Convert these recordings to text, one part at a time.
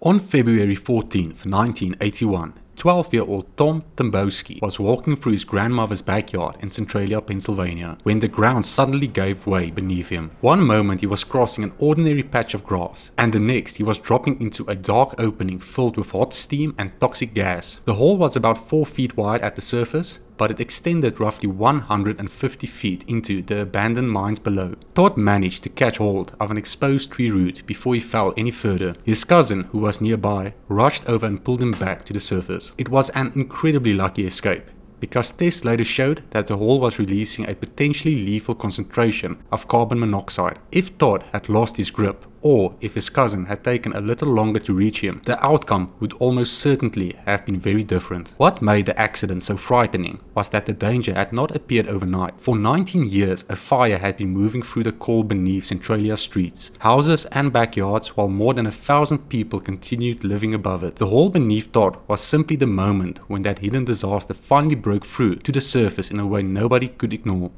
On February 14, 1981, 12-year-old Todd Domboski was walking through his grandmother's backyard in Centralia, Pennsylvania, when the ground suddenly gave way beneath him. One moment he was crossing an ordinary patch of grass, and the next he was dropping into a dark opening filled with hot steam and toxic gas. The hole was about 4 feet wide at the surface, but it extended roughly 150 feet into the abandoned mines below. Todd managed to catch hold of an exposed tree root before he fell any further. His cousin, who was nearby, rushed over and pulled him back to the surface. It was an incredibly lucky escape, because tests later showed that the hole was releasing a potentially lethal concentration of carbon monoxide. If Todd had lost his grip, or if his cousin had taken a little longer to reach him, the outcome would almost certainly have been very different. What made the accident so frightening was that the danger had not appeared overnight. For 19 years, a fire had been moving through the coal beneath Centralia's streets, houses and backyards, while more than 1,000 people continued living above it. The hole beneath Todd was simply the moment when that hidden disaster finally broke through to the surface in a way nobody could ignore.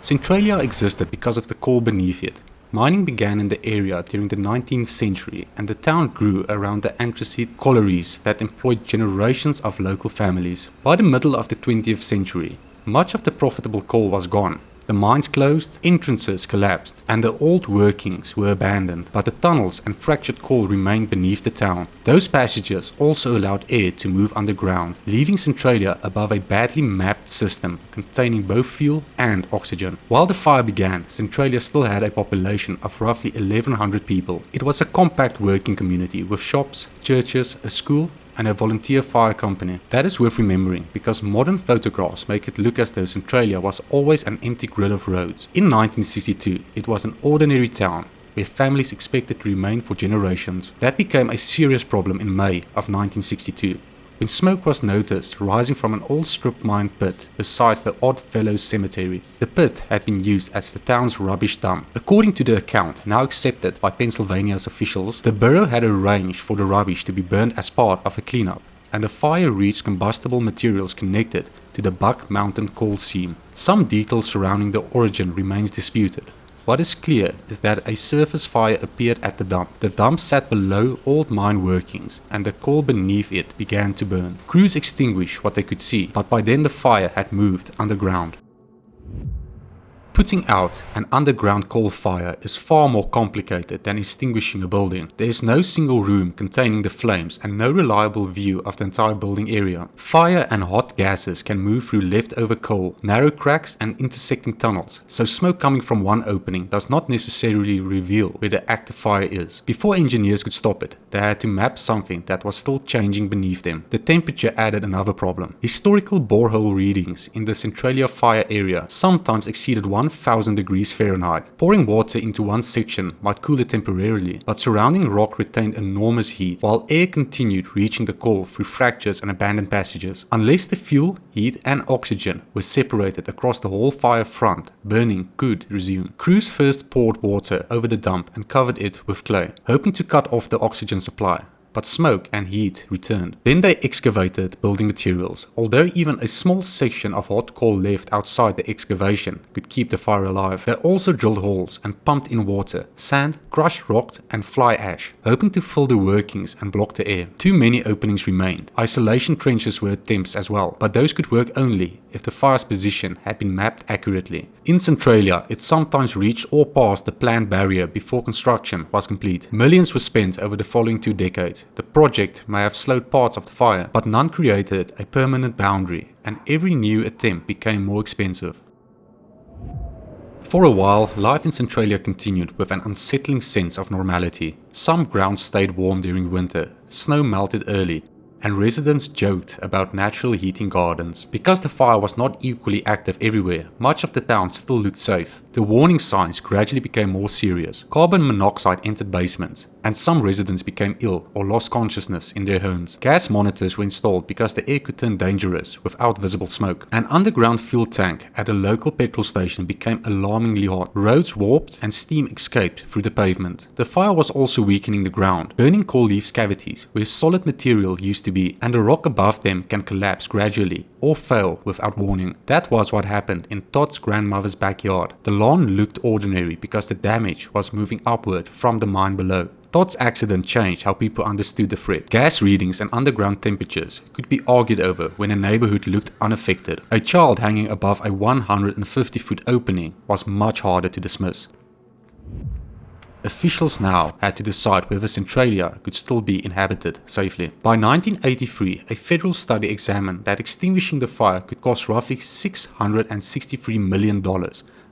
Centralia existed because of the coal beneath it. Mining began in the area during the 19th century, and the town grew around the anthracite collieries that employed generations of local families. By the middle of the 20th century, much of the profitable coal was gone. The mines closed, entrances collapsed, and the old workings were abandoned, but the tunnels and fractured coal remained beneath the town. Those passages also allowed air to move underground, leaving Centralia above a badly mapped system containing both fuel and oxygen. While the fire began, Centralia still had a population of roughly 1,100 people. It was a compact working community with shops, churches, a school, and a volunteer fire company. That is worth remembering, because modern photographs make it look as though Centralia was always an empty grid of roads. In 1962, it was an ordinary town where families expected to remain for generations. That became a serious problem in May of 1962, when smoke was noticed rising from an old strip mine pit beside the Oddfellows Cemetery. The pit had been used as the town's rubbish dump. According to the account, now accepted by Pennsylvania's officials, the borough had arranged for the rubbish to be burned as part of the cleanup, and the fire reached combustible materials connected to the Buck Mountain coal seam. Some details surrounding the origin remains disputed. What is clear is that a surface fire appeared at the dump. The dump sat below old mine workings, and the coal beneath it began to burn. Crews extinguished what they could see, but by then the fire had moved underground. Putting out an underground coal fire is far more complicated than extinguishing a building. There is no single room containing the flames and no reliable view of the entire building area. Fire and hot gases can move through leftover coal, narrow cracks and intersecting tunnels, so smoke coming from one opening does not necessarily reveal where the active fire is. Before engineers could stop it, they had to map something that was still changing beneath them. The temperature added another problem. Historical borehole readings in the Centralia fire area sometimes exceeded 1,000 degrees Fahrenheit. Pouring water into one section might cool it temporarily, but surrounding rock retained enormous heat, while air continued reaching the coal through fractures and abandoned passages. Unless the fuel, heat and oxygen were separated across the whole fire front, burning could resume. Crews first poured water over the dump and covered it with clay, hoping to cut off the oxygen supply. But smoke and heat returned. Then they excavated building materials. Although even a small section of hot coal left outside the excavation could keep the fire alive, they also drilled holes and pumped in water, sand, crushed rock and fly ash, hoping to fill the workings and block the air. Too many openings remained. Isolation trenches were attempts as well, but those could work only if the fire's position had been mapped accurately. In Centralia, it sometimes reached or passed the planned barrier before construction was complete. Millions were spent over the following 2 decades. The project may have slowed parts of the fire, but none created a permanent boundary, and every new attempt became more expensive. For a while, life in Centralia continued with an unsettling sense of normality. Some ground stayed warm during winter, snow melted early, and residents joked about natural heating gardens. Because the fire was not equally active everywhere, much of the town still looked safe. The warning signs gradually became more serious. Carbon monoxide entered basements, and some residents became ill or lost consciousness in their homes. Gas monitors were installed because the air could turn dangerous without visible smoke. An underground fuel tank at a local petrol station became alarmingly hot. Roads warped and steam escaped through the pavement. The fire was also weakening the ground, burning coal leaves cavities where solid material used to be, and the rock above them can collapse gradually or fail without warning. That was what happened in Todd's grandmother's backyard. The lawn looked ordinary because the damage was moving upward from the mine below. Todd's accident changed how people understood the threat. Gas readings and underground temperatures could be argued over when a neighborhood looked unaffected. A child hanging above a 150-foot opening was much harder to dismiss. Officials now had to decide whether Centralia could still be inhabited safely. By 1983, a federal study examined that extinguishing the fire could cost roughly $663 million,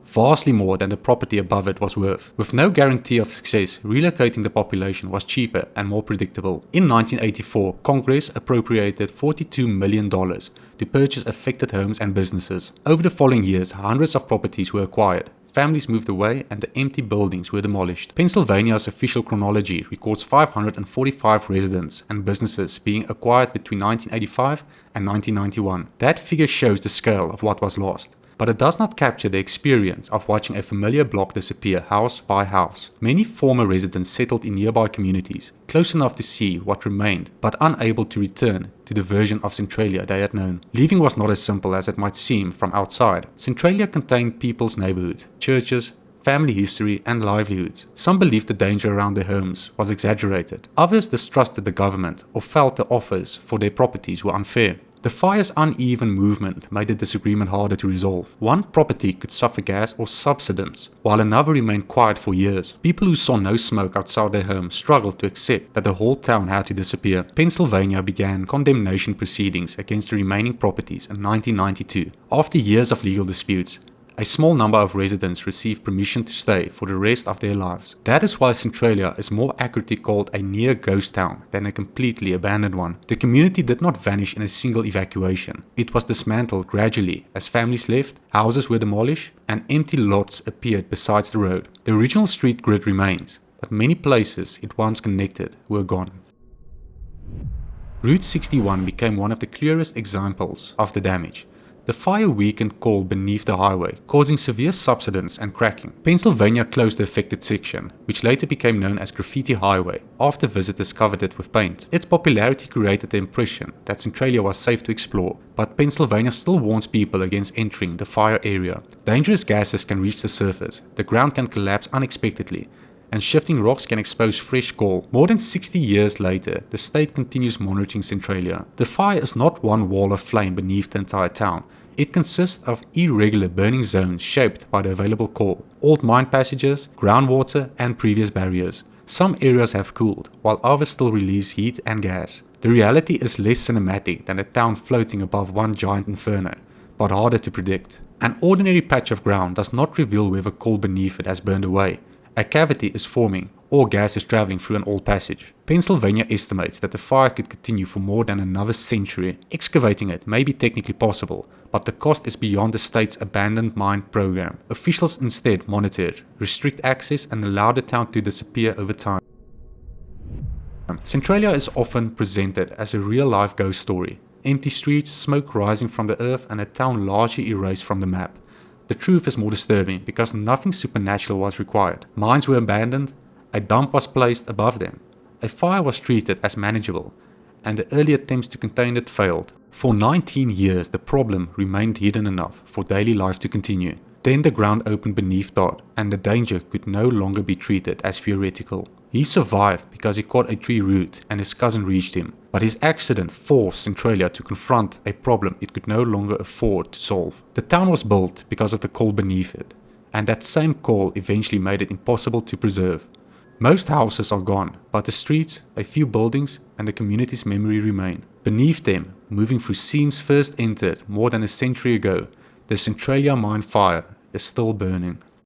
vastly more than the property above it was worth. With no guarantee of success, relocating the population was cheaper and more predictable. In 1984, Congress appropriated $42 million to purchase affected homes and businesses. Over the following years, hundreds of properties were acquired. Families moved away and the empty buildings were demolished. Pennsylvania's official chronology records 545 residents and businesses being acquired between 1985 and 1991. That figure shows the scale of what was lost, but it does not capture the experience of watching a familiar block disappear house by house. Many former residents settled in nearby communities, close enough to see what remained, but unable to return to the version of Centralia they had known. Leaving was not as simple as it might seem from outside. Centralia contained people's neighborhoods, churches, family history and livelihoods. Some believed the danger around their homes was exaggerated. Others distrusted the government or felt the offers for their properties were unfair. The fire's uneven movement made the disagreement harder to resolve. One property could suffer gas or subsidence, while another remained quiet for years. People who saw no smoke outside their home struggled to accept that the whole town had to disappear. Pennsylvania began condemnation proceedings against the remaining properties in 1992. After years of legal disputes, a small number of residents received permission to stay for the rest of their lives. That is why Centralia is more accurately called a near ghost town than a completely abandoned one. The community did not vanish in a single evacuation. It was dismantled gradually as families left, houses were demolished, and empty lots appeared besides the road. The original street grid remains, but many places it once connected were gone. Route 61 became one of the clearest examples of the damage. The fire weakened coal beneath the highway, causing severe subsidence and cracking. Pennsylvania closed the affected section, which later became known as Graffiti Highway, after visitors covered it with paint. Its popularity created the impression that Centralia was safe to explore, but Pennsylvania still warns people against entering the fire area. Dangerous gases can reach the surface, the ground can collapse unexpectedly, and shifting rocks can expose fresh coal. More than 60 years later, the state continues monitoring Centralia. The fire is not one wall of flame beneath the entire town. It consists of irregular burning zones shaped by the available coal, old mine passages, groundwater, and previous barriers. Some areas have cooled, while others still release heat and gas. The reality is less cinematic than a town floating above one giant inferno, but harder to predict. An ordinary patch of ground does not reveal whether coal beneath it has burned away. A cavity is forming, or gas is traveling through an old passage. Pennsylvania estimates that the fire could continue for more than another century. Excavating it may be technically possible, but the cost is beyond the state's abandoned mine program. Officials instead monitored, restrict access, and allow the town to disappear over time. Centralia is often presented as a real-life ghost story. Empty streets, smoke rising from the earth, and a town largely erased from the map. The truth is more disturbing because nothing supernatural was required. Mines were abandoned, a dump was placed above them, a fire was treated as manageable, and the early attempts to contain it failed. For 19 years the problem remained hidden enough for daily life to continue. Then the ground opened beneath Todd, and the danger could no longer be treated as theoretical. He survived because he caught a tree root and his cousin reached him, but his accident forced Centralia to confront a problem it could no longer afford to solve. The town was built because of the coal beneath it, and that same coal eventually made it impossible to preserve. Most houses are gone, but the streets, a few buildings, and the community's memory remain. Beneath them, moving through seams first entered more than a century ago, the Centralia mine fire is still burning.